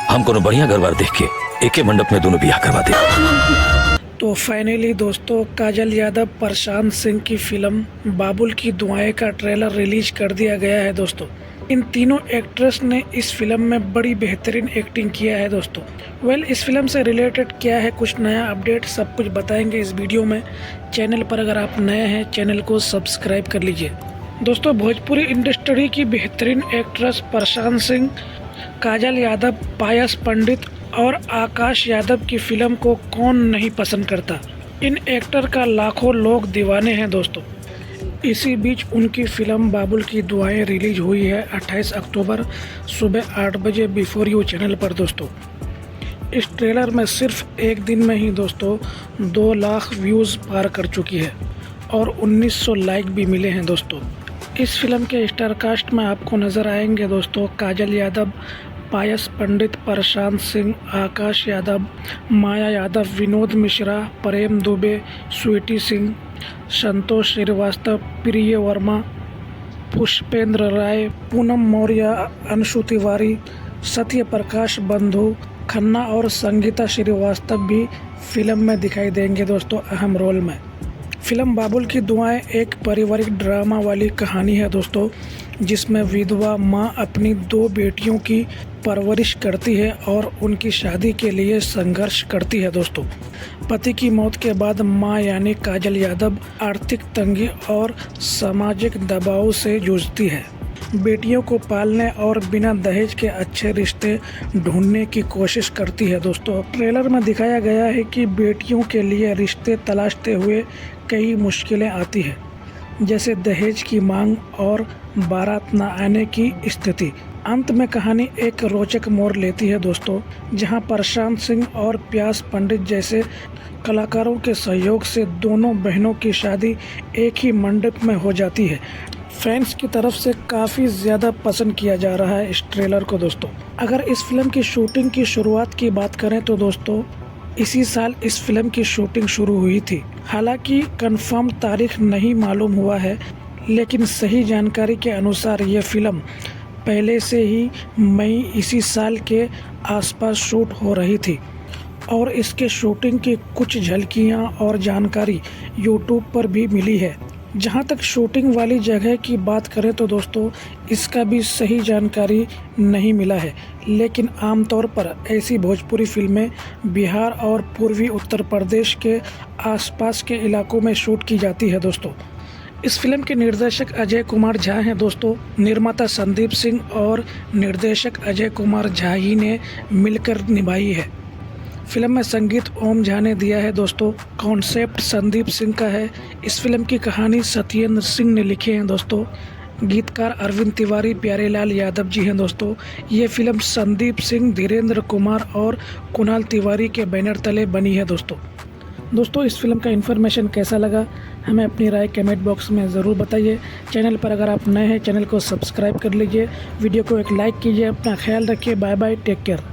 हम कोनो बढ़िया घर बार देख के एके मंडप में दोनों बियाह करवा दे। तो फाइनली दोस्तों, काजल यादव प्रशांत सिंह की फिल्म बाबुल की दुआएं का ट्रेलर रिलीज कर दिया गया है दोस्तों। इन तीनों एक्ट्रेस ने इस फिल्म में बड़ी बेहतरीन एक्टिंग किया है दोस्तों। इस फिल्म से रिलेटेड क्या है कुछ नया अपडेट, सब कुछ बताएंगे इस वीडियो में। चैनल पर अगर आप नए हैं, चैनल को सब्सक्राइब कर लीजिए। दोस्तों, भोजपुरी इंडस्ट्री की बेहतरीन एक्ट्रेस प्रशांत सिंह, काजल यादव, पायस पंडित और आकाश यादव की फिल्म को कौन नहीं पसंद करता। इन एक्टर का लाखों लोग दीवाने हैं दोस्तों। इसी बीच उनकी फिल्म बाबुल की दुआएं रिलीज हुई है 28 अक्टूबर सुबह 8 बजे बिफोर यू चैनल पर दोस्तों। इस ट्रेलर में सिर्फ एक दिन में ही दोस्तों 2 लाख व्यूज़ पार कर चुकी है और 1900 लाइक भी मिले हैं दोस्तों। इस फिल्म के स्टार कास्ट में आपको नज़र आएंगे दोस्तों काजल यादव, पायस पंडित, प्रशांत सिंह, आकाश यादव, माया यादव, विनोद मिश्रा, प्रेम दुबे, स्वीटी सिंह, संतोष श्रीवास्तव, प्रिय वर्मा, पुष्पेंद्र राय, पूनम मौर्य, अंशु तिवारी, सत्य प्रकाश बंधु खन्ना और संगीता श्रीवास्तव भी फिल्म में दिखाई देंगे दोस्तों अहम रोल में। फिल्म बाबुल की दुआएं एक पारिवारिक ड्रामा वाली कहानी है दोस्तों, जिसमें विधवा माँ अपनी 2 बेटियों की परवरिश करती है और उनकी शादी के लिए संघर्ष करती है दोस्तों। पति की मौत के बाद माँ यानी काजल यादव आर्थिक तंगी और सामाजिक दबाव से जूझती है। बेटियों को पालने और बिना दहेज के अच्छे रिश्ते ढूंढने की कोशिश करती है दोस्तों। ट्रेलर में दिखाया गया है कि बेटियों के लिए रिश्ते तलाशते हुए कई मुश्किलें आती है, जैसे दहेज की मांग और बारात न आने की स्थिति। अंत में कहानी एक रोचक मोड़ लेती है दोस्तों, जहां प्रशांत सिंह और प्यास पंडित जैसे कलाकारों के सहयोग से दोनों बहनों की शादी एक ही मंडप में हो जाती है। फैंस की तरफ से काफ़ी ज़्यादा पसंद किया जा रहा है इस ट्रेलर को दोस्तों। अगर इस फिल्म की शूटिंग की शुरुआत की बात करें तो दोस्तों इसी साल इस फिल्म की शूटिंग शुरू हुई थी। हालांकि कंफर्म तारीख नहीं मालूम हुआ है, लेकिन सही जानकारी के अनुसार ये फिल्म पहले से ही मई इसी साल के आसपास शूट हो रही थी और इसके शूटिंग की कुछ झलकियां और जानकारी यूट्यूब पर भी मिली है। जहां तक शूटिंग वाली जगह की बात करें तो दोस्तों इसका भी सही जानकारी नहीं मिला है, लेकिन आमतौर पर ऐसी भोजपुरी फिल्में बिहार और पूर्वी उत्तर प्रदेश के आसपास के इलाकों में शूट की जाती है दोस्तों। इस फिल्म के निर्देशक अजय कुमार झा हैं दोस्तों। निर्माता संदीप सिंह और निर्देशक अजय कुमार झा ही ने मिलकर निभाई है। फिल्म में संगीत ओम झा ने दिया है दोस्तों। कॉन्सेप्ट संदीप सिंह का है। इस फिल्म की कहानी सत्येंद्र सिंह ने लिखे हैं दोस्तों। गीतकार अरविंद तिवारी, प्यारेलाल यादव जी हैं दोस्तों। ये फिल्म संदीप सिंह, धीरेन्द्र कुमार और कुणाल तिवारी के बैनर तले बनी है दोस्तों इस फिल्म का इन्फॉर्मेशन कैसा लगा हमें अपनी राय कमेंट बॉक्स में ज़रूर बताइए। चैनल पर अगर आप नए हैं, चैनल को सब्सक्राइब कर लीजिए। वीडियो को एक लाइक कीजिए। अपना ख्याल रखिए। Bye bye, take care.